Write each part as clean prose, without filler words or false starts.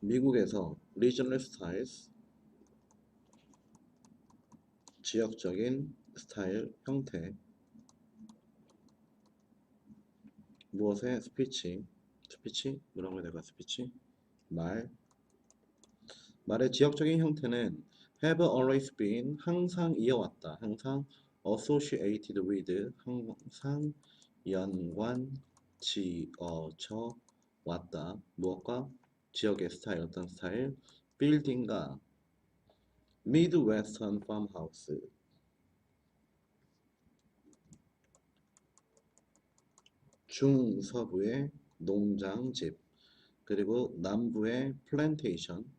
미국에서 regional styles, 지역적인 스타일, 형태, 무엇의 스피치, 뭐라고 해야 될까? 스피치, 말, 말의 지역적인 형태는 have always been, 항상 이어왔다, 항상 associated with, 항상 연관 지어져 왔다. 무엇과? 지역의 스타일, 어떤 스타일? 빌딩과 미드웨스턴 팜하우스, 중서부의 농장집, 그리고 남부의 플랜테이션,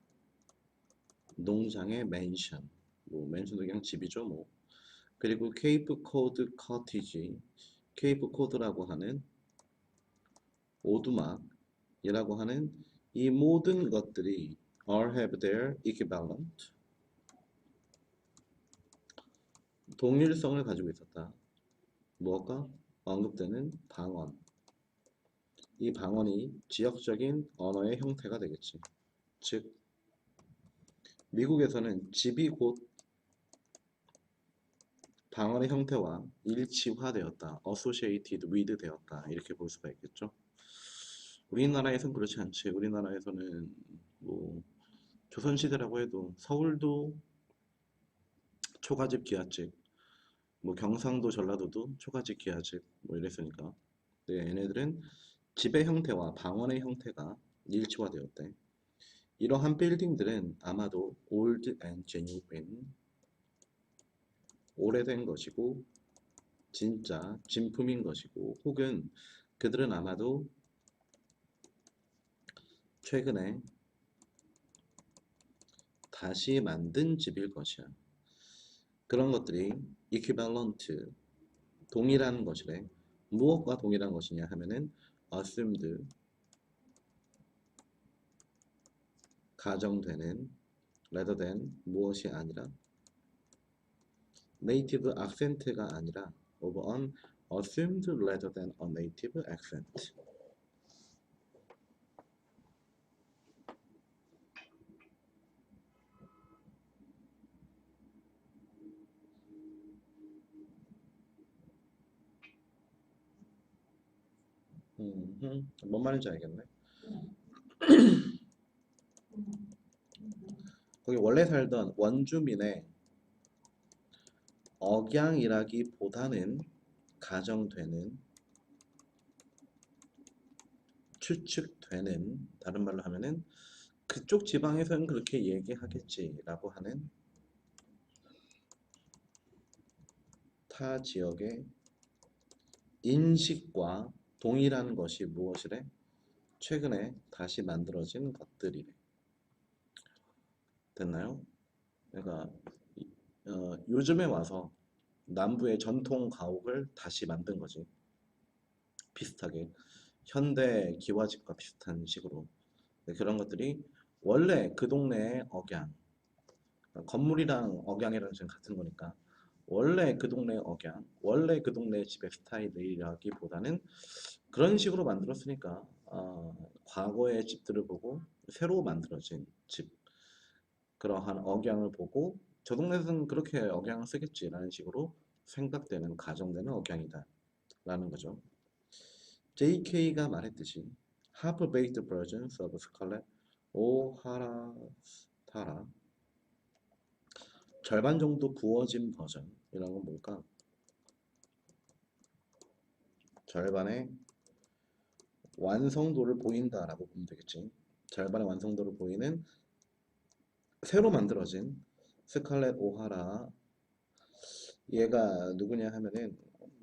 농장의 맨션, 뭐 맨션도 그냥 집이죠 뭐. 그리고 케이프 코드 커티지, 케이프 코드라고 하는 오두막이라고 하는 이 모든 것들이 all have their equivalent, 동일성을 가지고 있었다. 무엇과? 언급되는 방언. 이 방언이 지역적인 언어의 형태가 되겠지. 즉, 미국에서는 집이 곧 방언의 형태와 일치화되었다. associated with 되었다. 이렇게 볼 수가 있겠죠. 우리나라에서는 그렇지 않지. 우리나라에서는 뭐 조선시대라고 해도 서울도 초가집 기와집, 뭐 경상도 전라도도 초가집 기와집 뭐 이랬으니까. 네, 얘네들은 집의 형태와 방언의 형태가 일치화되었대. 이러한 빌딩들은 아마도 old and genuine, 오래된 것이고 진짜 진품인 것이고, 혹은 그들은 아마도 최근에 다시 만든 집일 것이야. 그런 것들이 equivalent, 동일한 것이래. 무엇과 동일한 것이냐 하면은 assumed, 가정되는, rather than, 무엇이 아니라, native accent가 아니라 of an assumed rather than a native accent. 뭔 말인지 알겠네. 거기 원래 살던 원주민의 억양이라기보다는 가정되는, 추측되는, 다른 말로 하면은 그쪽 지방에서는 그렇게 얘기하겠지라고 하는 타 지역의 인식과 동일한 것이 무엇이래? 최근에 다시 만들어진 것들이래. 됐나요? 그러니까 요즘에 와서 남부의 전통 가옥을 다시 만든 거지. 비슷하게 현대 기와집과 비슷한 식으로. 그런 것들이 원래 그 동네의 억양, 건물이랑 억양이랑 좀 같은 거니까 원래 그 동네의 억양, 원래 그 동네 집의 스타일이라기보다는 그런 식으로 만들었으니까 과거의 집들을 보고 새로 만들어진 집, 그러한 억양을 보고 저 동네에서는 그렇게 억양을 쓰겠지라는 식으로 생각되는, 가정되는 억양이다 라는 거죠. JK가 말했듯이 half-baked versions of Scarlett O'Hara's Tara, 절반 정도 구워진 버전이라는 건 뭘까? 절반의 완성도를 보인다라고 보면 되겠지. 절반의 완성도를 보이는 새로 만들어진 스칼렛 오하라. 얘가 누구냐 하면은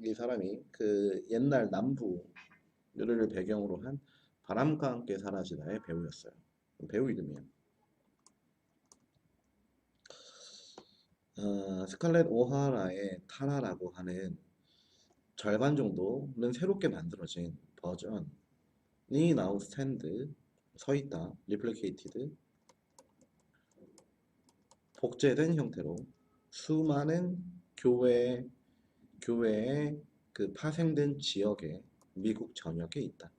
이 사람이 그 옛날 남부를 배경으로 한 바람과 함께 사라지다의 배우였어요. 배우 이름이에요. 스칼렛 오하라의 타라라고 하는 절반 정도는 새롭게 만들어진 버전이 나우 스탠드, 서있다, 리플리케이티드, 복제된 형태로 수많은 교회의 그 파생된 지역에 미국 전역에 있다.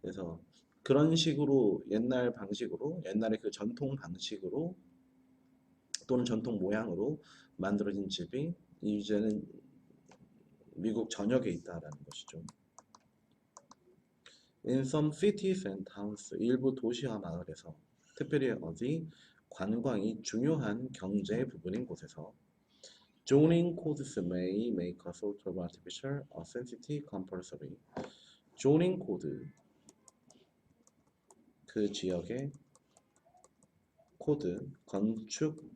그래서 그런 식으로 옛날 방식으로 옛날의 그 전통 방식으로 또는 전통 모양으로 만들어진 집이 이제는 미국 전역에 있다라는 것이죠. In some cities and towns, 일부 도시와 마을에서 특별히 어디 관광이 중요한 경제 부분인 곳에서 zoning codes may make a sort of artificial authenticity compulsory. zoning code, 그 지역의 코드, 건축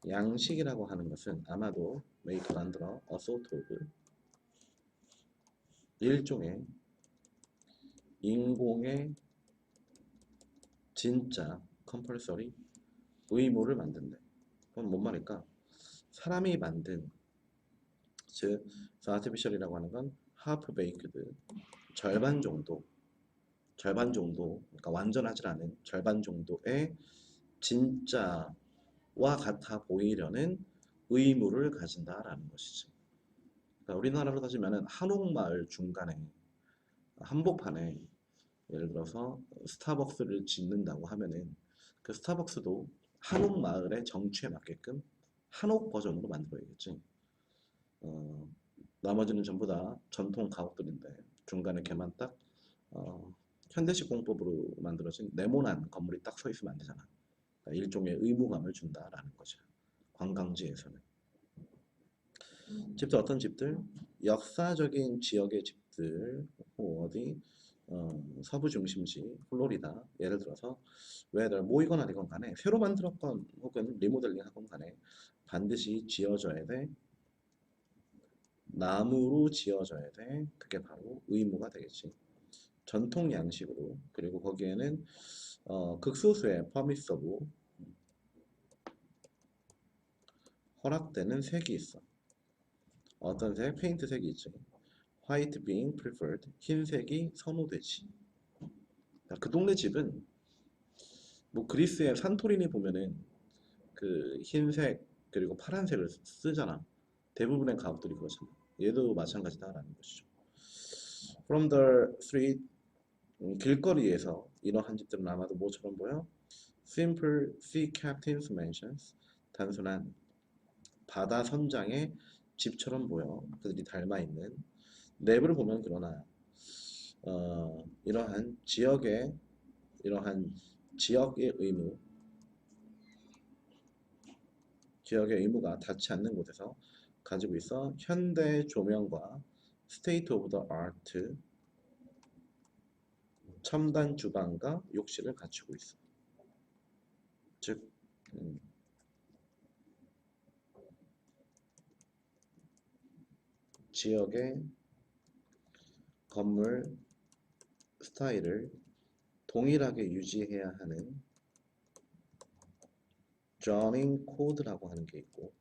양식이라고 하는 것은 아마도 make 만들어 a sort of 일종의 인공의 진짜 compulsory 의무를 만든대. 그럼 뭔 말일까? 사람이 만든 즉 artificial이라고 하는 건 half baked 절반 정도 그러니까 완전하지 않은 절반 정도의 진짜와 같아 보이려는 의무를 가진다라는 것이지. 그러니까 우리나라로 따지면 한옥마을 중간에 한복판에 예를 들어서 스타벅스를 짓는다고 하면은 그 스타벅스도 한옥마을의 정취에 맞게끔 한옥 버전으로 만들어야겠지. 어, 나머지는 전부 다 전통 가옥들인데 중간에 걔만 딱 어, 현대식 공법으로 만들어진 네모난 건물이 딱 서 있으면 안 되잖아. 그러니까 일종의 의무감을 준다라는 거죠. 관광지에서는. 집들 어떤 집들? 역사적인 지역의 집들, 어디 서부 중심지, 플로리다 예를 들어서 whether 모이거나 되건 간에 새로 만들었건 혹은 리모델링 하건 간에 반드시 지어져야 돼. 나무로 지어져야 돼. 그게 바로 의무가 되겠지. 전통 양식으로 그리고 거기에는 극소수의 퍼미서브 허락되는 색이 있어. 어떤 색? 페인트 색이 있지. White being preferred. 흰색이 선호되지. 그 동네 집은 뭐 그리스의 산토리니 보면은 그 흰색 그리고 파란색을 쓰잖아. 대부분의 가옥들이 그렇잖아. 얘도 마찬가지다라는 것이죠. From the street 길거리에서 이러한 집들은 아마도 뭐처럼 보여? Simple sea captain's mansions 단순한 바다 선장의 집처럼 보여. 그들이 닮아 있는 내부를 보면 그러나 이러한 지역의 의무 지역의 의무가 닿지 않는 곳에서 가지고 있어 현대 조명과 스테이트 오브 더 아트 첨단 주방과 욕실을 갖추고 있어. 즉 지역의 건물 스타일을 동일하게 유지해야 하는 zoning 코드라고 하는 게 있고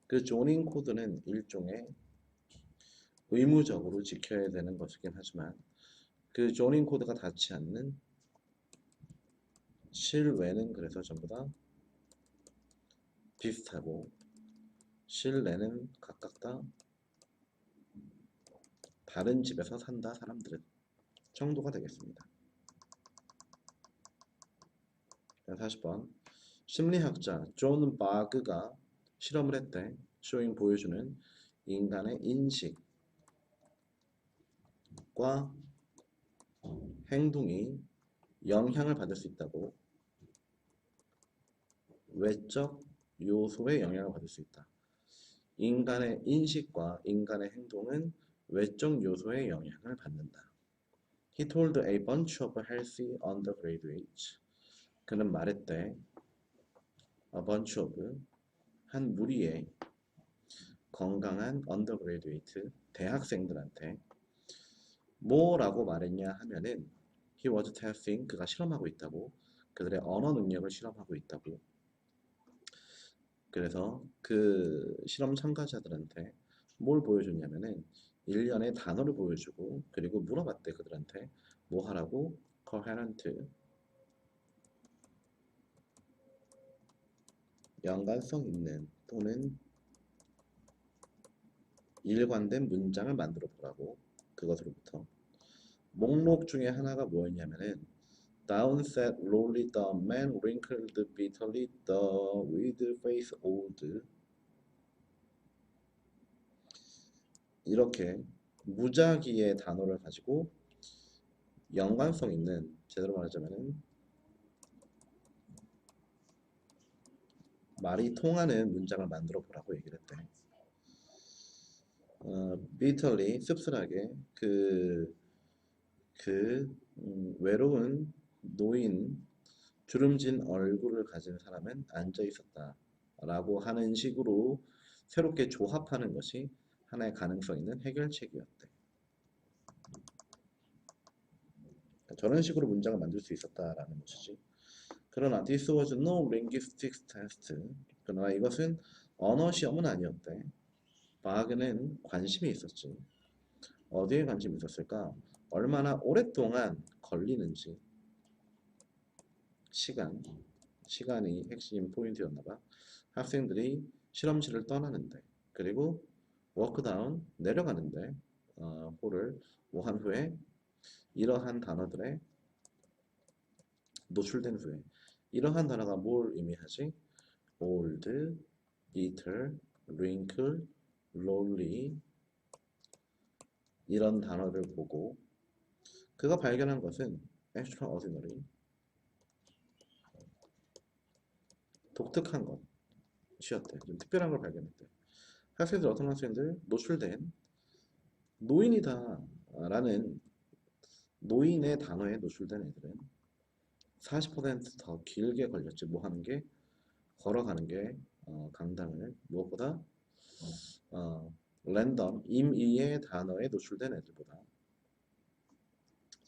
그 zoning 코드는 일종의 의무적으로 지켜야 되는 것이긴 하지만 그 zoning 코드가 닿지 않는 실외는 그래서 전부 다 비슷하고 실내는 각각 다 다른 집에서 산다 사람들은 정도가 되겠습니다. 40번 심리학자 존 바그가 실험을 했대. 쇼잉 보여주는 인간의 인식과 행동이 영향을 받을 수 있다고 외적 요소에 영향을 받을 수 있다. 인간의 인식과 인간의 행동은 외적 요소에 영향을 받는다. He told a bunch of healthy undergraduates. 그는 말했대. A bunch of 한 무리의 건강한 undergraduate 대학생들한테 뭐라고 말했냐 하면은 He was testing 그가 실험하고 있다고 그들의 언어 능력을 실험하고 있다고 그래서 그 실험 참가자들한테 뭘 보여줬냐면은 일련의 단어를 보여주고 그리고 물어봤대 그들한테 뭐 하라고 coherent 연관성 있는 또는 일관된 문장을 만들어 보라고 그것으로부터 목록 중에 하나가 뭐였냐면은 Down sat lowly the man wrinkled bitterly the with face old. 이렇게 무작위의 단어를 가지고 연관성 있는, 제대로 말하자면은 말이 통하는 문장을 만들어 보라고 얘기를 했대. bitterly 씁쓸하게 외로운 노인 주름진 얼굴을 가진 사람은 앉아 있었다 라고 하는 식으로 새롭게 조합하는 것이 하나의 가능성 있는 해결책이었대. 저런 식으로 문장을 만들 수 있었다라는 것이지. 그러나 this was no linguistics test. 그러나 이것은 언어 시험은 아니었대. 바그는 관심이 있었지. 어디에 관심이 있었을까? 얼마나 오랫동안 걸리는지. 시간이 핵심 포인트였나봐. 학생들이 실험실을 떠나는데, 그리고 워크다운 내려가는데 홀을 뭐 한 후에 이러한 단어들에 노출된 후에, 이러한 단어가 뭘 의미하지? old, bitter, wrinkle, lonely 이런 단어를 보고 그가 발견한 것은 extraordinary, 독특한 것이었대. 좀 특별한 걸 발견했대. 학생들, 어떤 학생들? 노출된 노인이다 라는 노인의 단어에 노출된 애들은 40%더 길게 걸렸지. 뭐 하는 게? 걸어가는 게, 강당을. 무엇보다 랜덤 임의의 단어에 노출된 애들보다.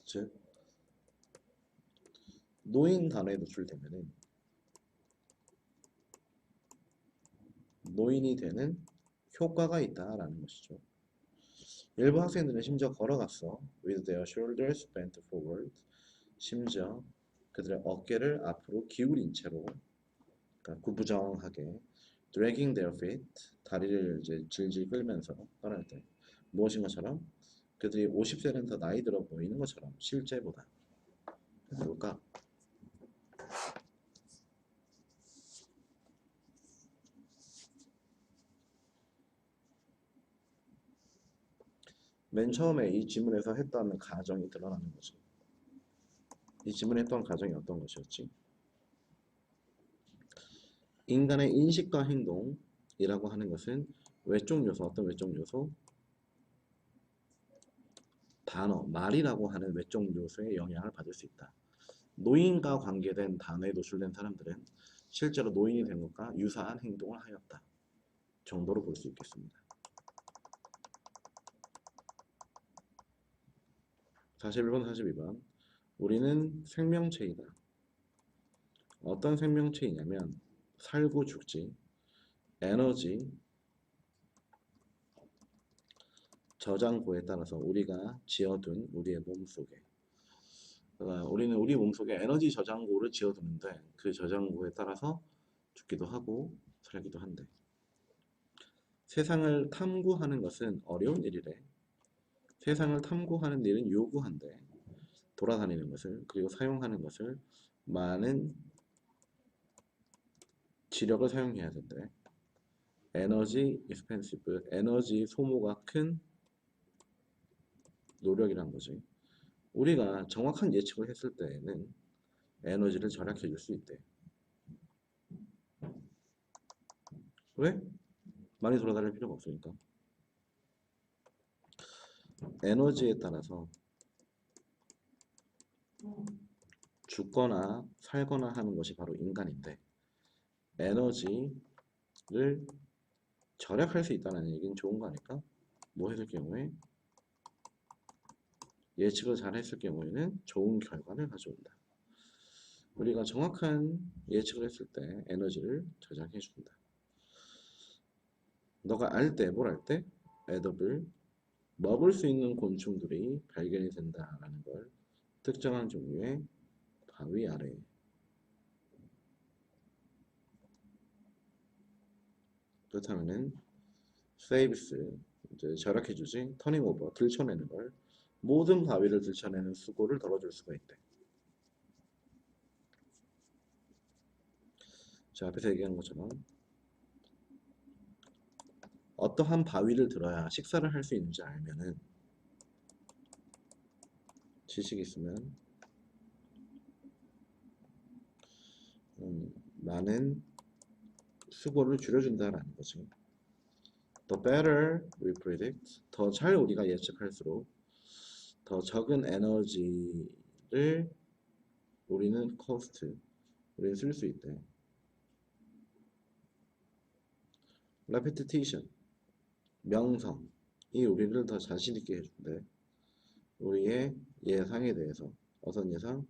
즉 노인 단어에 노출되면은 노인이 되는 효과가 있다라는 것이죠. 일부 학생들은 심지어 걸어갔어. with their shoulders bent forward. 심지어 그들의 어깨를 앞으로 기울인 채로, 그러니까 구부정하게 dragging their feet, 다리를 이제 질질 끌면서 떠날 때 무엇인 것처럼 그들이 50세는 더 나이 들어 보이는 것처럼 실제보다. 뭘까? 맨 처음에 이 지문에서 했던 가정이 드러나는 거죠. 이 지문에 했던 가정이 어떤 것이었지? 인간의 인식과 행동이라고 하는 것은 외적 요소, 어떤 외적 요소? 단어, 말이라고 하는 외적 요소의 영향을 받을 수 있다. 노인과 관계된 단어에 노출된 사람들은 실제로 노인이 된 것과 유사한 행동을 하였다 정도로 볼 수 있겠습니다. 41번, 42번. 우리는 생명체이다. 어떤 생명체이냐면 살고 죽지, 에너지, 저장고에 따라서 우리가 지어둔 우리의 몸속에, 그러니까 우리는 우리 몸속에 에너지 저장고를 지어두는데 그 저장고에 따라서 죽기도 하고 살기도 한대. 세상을 탐구하는 것은 어려운 일이래. 세상을 탐구하는 일은 요구한대. 돌아다니는 것을, 그리고 사용하는 것을 많은 지력을 사용해야 된대. 에너지 expensive, 에너지 소모가 큰 노력이란 거지. 우리가 정확한 예측을 했을 때에는 에너지를 절약해 줄 수 있대. 왜? 많이 돌아다닐 필요가 없으니까. 에너지에 따라서 죽거나 살거나 하는 것이 바로 인간인데, 에너지를 절약할 수 있다는 얘기는 좋은 거 아닐까? 뭐 했을 경우에, 예측을 잘 했을 경우에는 좋은 결과를 가져온다. 우리가 정확한 예측을 했을 때 에너지를 저장해 준다. 너가 알 때, 뭘 알 때? 애덤을 먹을 수 있는 곤충들이 발견이 된다라는 걸, 특정한 종류의 바위 아래, 그렇다면은 세이브스, 이제 절약해주지, 터닝 오버, 들춰내는 걸, 모든 바위를 들춰내는 수고를 덜어줄 수가 있대. 자, 앞에서 얘기한 것처럼 어떠한 바위를 들어야 식사를 할 수 있는지 알면은 지식이 있으면 많은 수고를 줄여준다라는 거지. The better we predict, 더 잘 우리가 예측할수록 더 적은 에너지를 우리는 우리는 쓸 수 있대. repetition, 명성이 우리를 더 자신 있게 해준대. 우리의 예상에 대해서. 어떤 예상?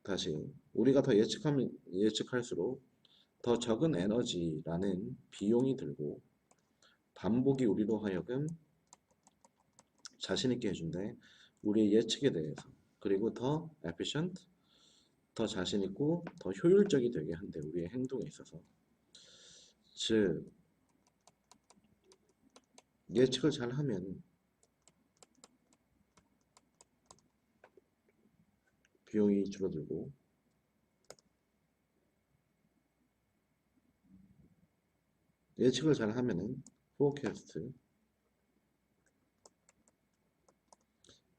다시 우리가 더 예측할수록 더 적은 에너지라는 비용이 들고 반복이 우리로 하여금 자신 있게 해준대. 우리의 예측에 대해서. 그리고 더 efficient, 더 자신 있고 더 효율적이 되게 한대. 우리의 행동에 있어서. 즉 예측을 잘 하면 비용이 줄어들고 예측을 잘 하면은 forecast,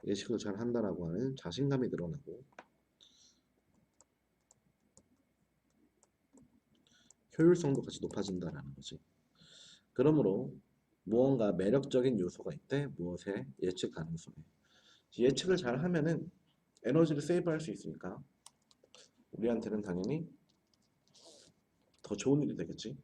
예측을 잘 한다라고 하는 자신감이 늘어나고 효율성도 같이 높아진다라는 거지. 그러므로 무언가 매력적인 요소가 있대. 무엇에? 예측 가능성에. 예측을 잘 하면은 에너지를 세이브할 수 있으니까 우리한테는 당연히 더 좋은 일이 되겠지.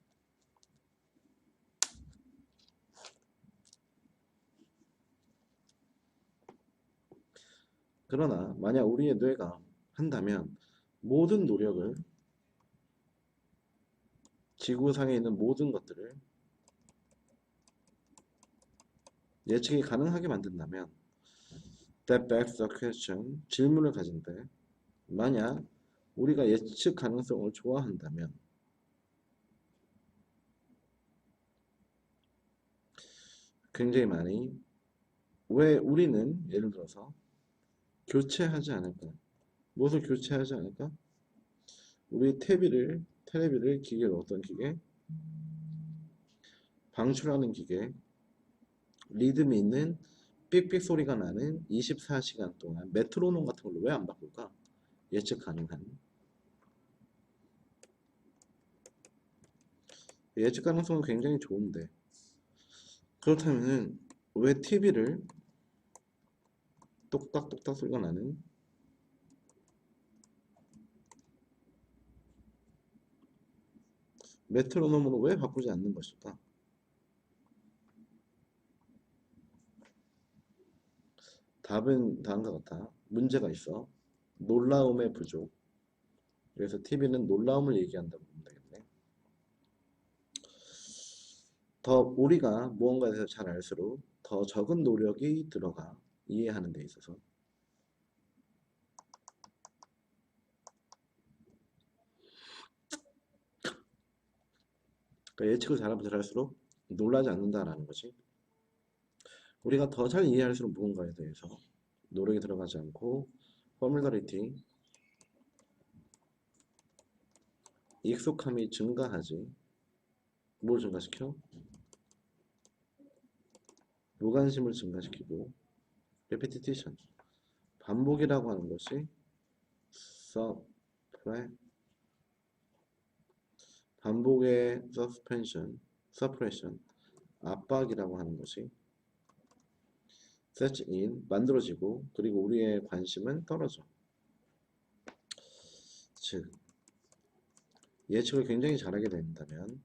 그러나 만약 우리의 뇌가 한다면 모든 노력을, 지구상에 있는 모든 것들을 예측이 가능하게 만든다면 that begs the question, 질문을 가진대. 만약 우리가 예측 가능성을 좋아한다면 굉장히 많이, 왜 우리는 예를 들어서 교체하지 않을까? 무엇을 교체하지 않을까? 우리 테레비를 기계로, 어떤 기계? 방출하는 기계, 리듬이 있는 삑삑 소리가 나는 24시간 동안 메트로놈 같은 걸로 왜 안 바꿀까? 예측 가능한. 예측 가능성은 굉장히 좋은데 그렇다면은 왜 TV를 똑딱똑딱 소리가 나는 메트로놈으로 왜 바꾸지 않는 것일까? 답은 다음과 같아. 문제가 있어. 놀라움의 부족. 그래서 TV는 놀라움을 얘기한다고 보면 되겠네. 더 우리가 무언가에 대해서 잘 알수록 더 적은 노력이 들어가 이해하는 데 있어서. 그러니까 예측을 잘하면 잘할수록 놀라지 않는다라는 거지. 우리가 더 잘 이해할수록 무언가에 대해서 노력이 들어가지 않고 퍼밀러리티, 익숙함이 증가하지. 뭘 증가시켜? 무관심을 증가시키고 repetition, 반복이라고 하는 것이 반복의 suppression, 압박이라고 하는 것이 set in, 만들어지고 그리고 우리의 관심은 떨어져. 즉 예측을 굉장히 잘하게 된다면,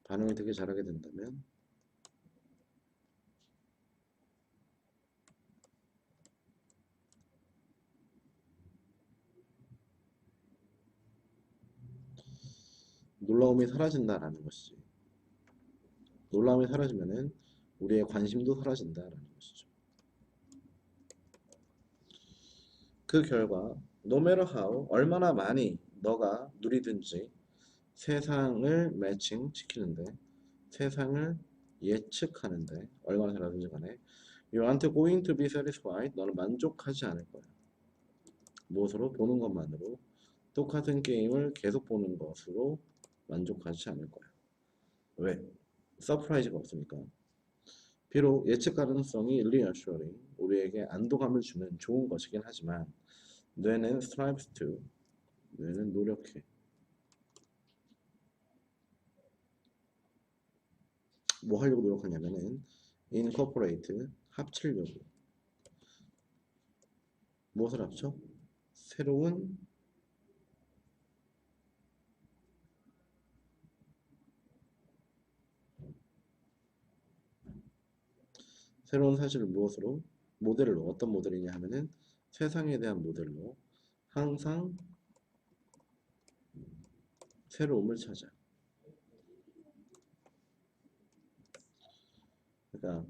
반응을 되게 잘하게 된다면 놀라움이 사라진다라는 것이지. 놀라움이 사라지면은 우리의 관심도 사라진다라는 것이죠. 그 결과 no matter how, 얼마나 많이 너가 누리든지 세상을 매칭시키는데, 세상을 예측하는데 얼마나 잘하든지 간에 You aren't going to be satisfied. 너는 만족하지 않을 거야. 무엇으로? 보는 것만으로. 똑같은 게임을 계속 보는 것으로 만족하지 않을 거야. 왜? 서프라이즈가 없으니까. 비록 예측 가능성이 reassuring, 우리에게 안도감을 주는 좋은 것이긴 하지만 뇌는 strives to, 뇌는 노력해. 뭐 하려고 노력하냐면은 incorporate, 합치려고. 무엇을 합쳐? 새로운 사실을 무엇으로? 모델로. 어떤 모델이냐 하면은 세상에 대한 모델로 항상 새로움을 찾아. 그러니까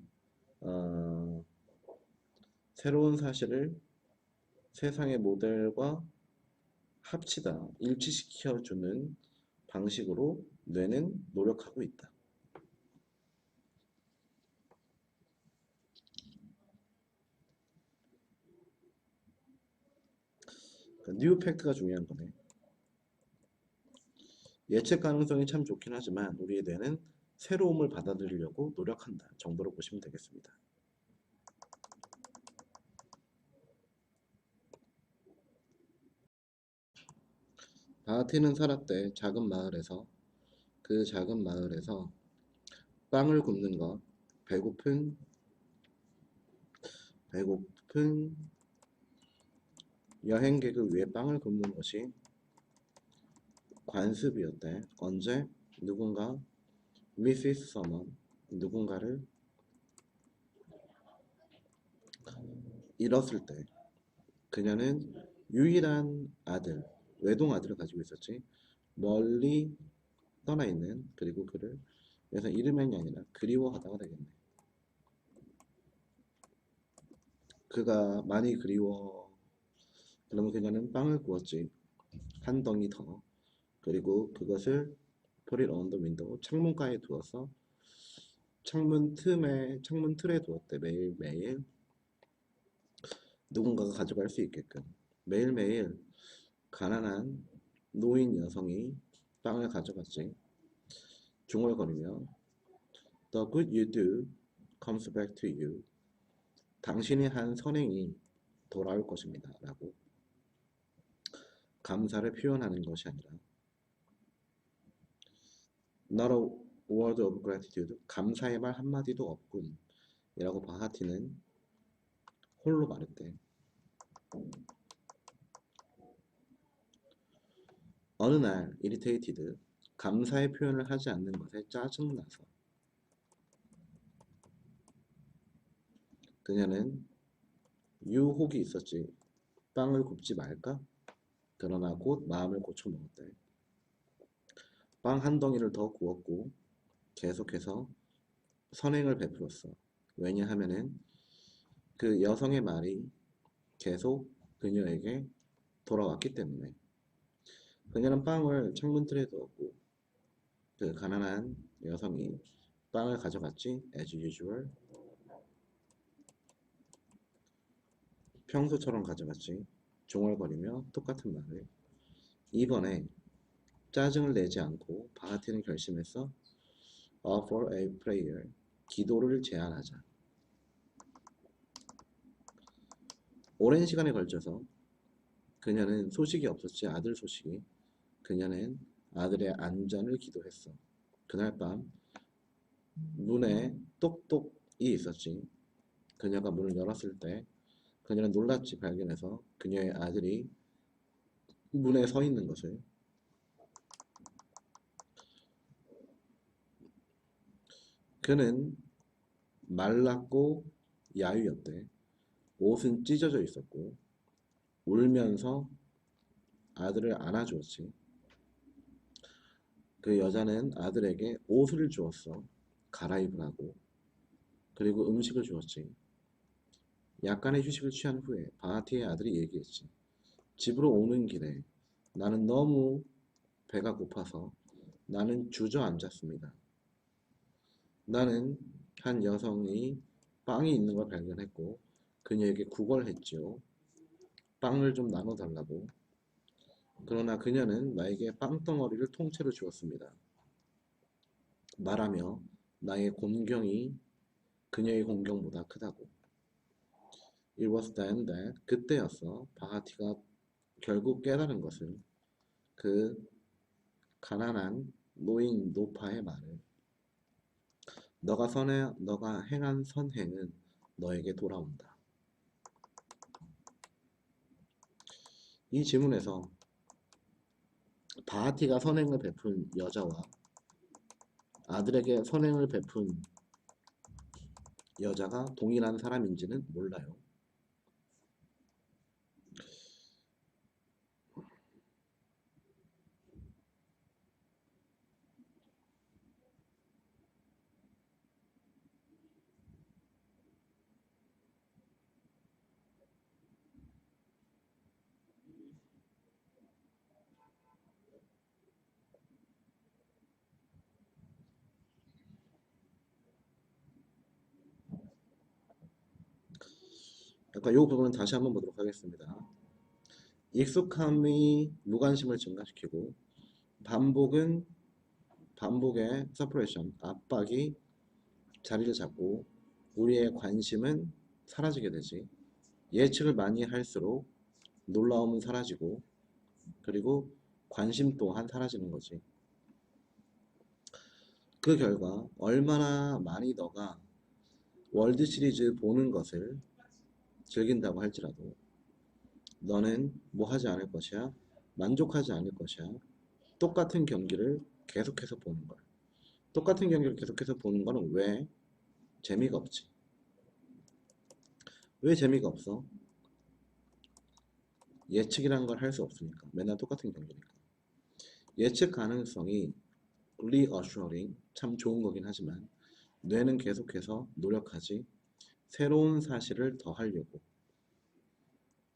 새로운 사실을 세상의 모델과 합치다, 일치시켜주는 방식으로 뇌는 노력하고 있다. 그러니까 뉴 팩트가 중요한 거네. 예측 가능성이 참 좋긴 하지만 우리의 뇌는 새로움을 받아들이려고 노력한다 정도로 보시면 되겠습니다. 바하티는 살았대. 작은 마을에서. 그 작은 마을에서 빵을 굽는 것, 배고픈 여행객을 위해 빵을 굽는 것이 관습이었대. 언제? 누군가 Mrs. Someone, 누군가를 잃었을 때. 그녀는 유일한 아들, 외동 아들을 가지고 있었지. 멀리 떠나 있는, 그리고 그를, 그래서 잃으면이 아니라 그리워하다가 되겠네. 그가 많이 그리워. 그러면 그녀는 빵을 구웠지. 한 덩이 더. 그리고 그것을 put it on the window, 창문가에 두어서 창문 틀에 두었대. 매일매일 누군가가 가져갈 수 있게끔. 매일매일 가난한 노인 여성이 빵을 가져갔지. 중얼거리며 The good you do comes back to you. 당신이 한 선행이 돌아올 것입니다. 라고 감사를 표현하는 것이 아니라 Not a word of gratitude. 감사의 말 한마디도 없군. 이라고 바하티는 홀로 말했대. 어느 날 irritated, 감사의 표현을 하지 않는 것에 짜증나서 그녀는 유혹이 있었지. 빵을 굽지 말까? 그러나 곧 마음을 고쳐 먹었대. 빵 한 덩이를 더 구웠고 계속해서 선행을 베풀었어. 왜냐하면은 그 여성의 말이 계속 그녀에게 돌아왔기 때문에. 그녀는 빵을 창문틀에 두었고 그 가난한 여성이 빵을 가져갔지. As usual. 평소처럼 가져갔지. 중얼거리며 똑같은 말을. 이번에 짜증을 내지 않고 바하티는 결심했어. Offer a prayer. 기도를 제안하자. 오랜 시간에 걸쳐서 그녀는 소식이 없었지. 아들 소식이. 그녀는 아들의 안전을 기도했어. 그날 밤 문에 똑똑이 있었지. 그녀가 문을 열었을 때 그녀는 놀랐지. 발견해서 그녀의 아들이 문에 서 있는 것을. 그는 말랐고 야유였대. 옷은 찢어져 있었고 울면서 아들을 안아주었지. 그 여자는 아들에게 옷을 주었어. 갈아입으라고. 그리고 음식을 주었지. 약간의 휴식을 취한 후에 바하티의 아들이 얘기했지. 집으로 오는 길에 나는 너무 배가 고파서 나는 주저앉았습니다. 나는 한 여성이 빵이 있는 걸 발견했고 그녀에게 구걸했지요. 빵을 좀 나눠달라고. 그러나 그녀는 나에게 빵덩어리를 통째로 주었습니다. 말하며 나의 곤경이 그녀의 공경보다 크다고. It was then that 그때였어. 바하티가 결국 깨달은 것을 그 가난한 노인 노파의 말을 너가 행한 선행은 너에게 돌아온다. 이 지문에서 바하티가 선행을 베푼 여자와 아들에게 선행을 베푼 여자가 동일한 사람인지는 몰라요. 약간 이 부분은 다시 한번 보도록 하겠습니다. 익숙함이 무관심을 증가시키고 반복의 서프레션, 압박이 자리를 잡고 우리의 관심은 사라지게 되지. 예측을 많이 할수록 놀라움은 사라지고 그리고 관심 또한 사라지는 거지. 그 결과 얼마나 많이 너가 월드 시리즈 보는 것을 즐긴다고 할지라도 너는 뭐 하지 않을 것이야? 만족하지 않을 것이야. 똑같은 경기를 계속해서 보는 걸. 똑같은 경기를 계속해서 보는 거는 왜? 재미가 없지. 왜 재미가 없어? 예측이란 걸 할 수 없으니까. 맨날 똑같은 경기니까. 예측 가능성이 reassuring 참 좋은 거긴 하지만 뇌는 계속해서 노력하지 새로운 사실을 더 하려고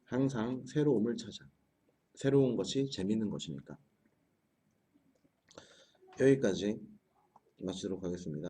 항상 새로움을 찾아. 새로운 것이 재밌는 것이니까. 여기까지 마치도록 하겠습니다.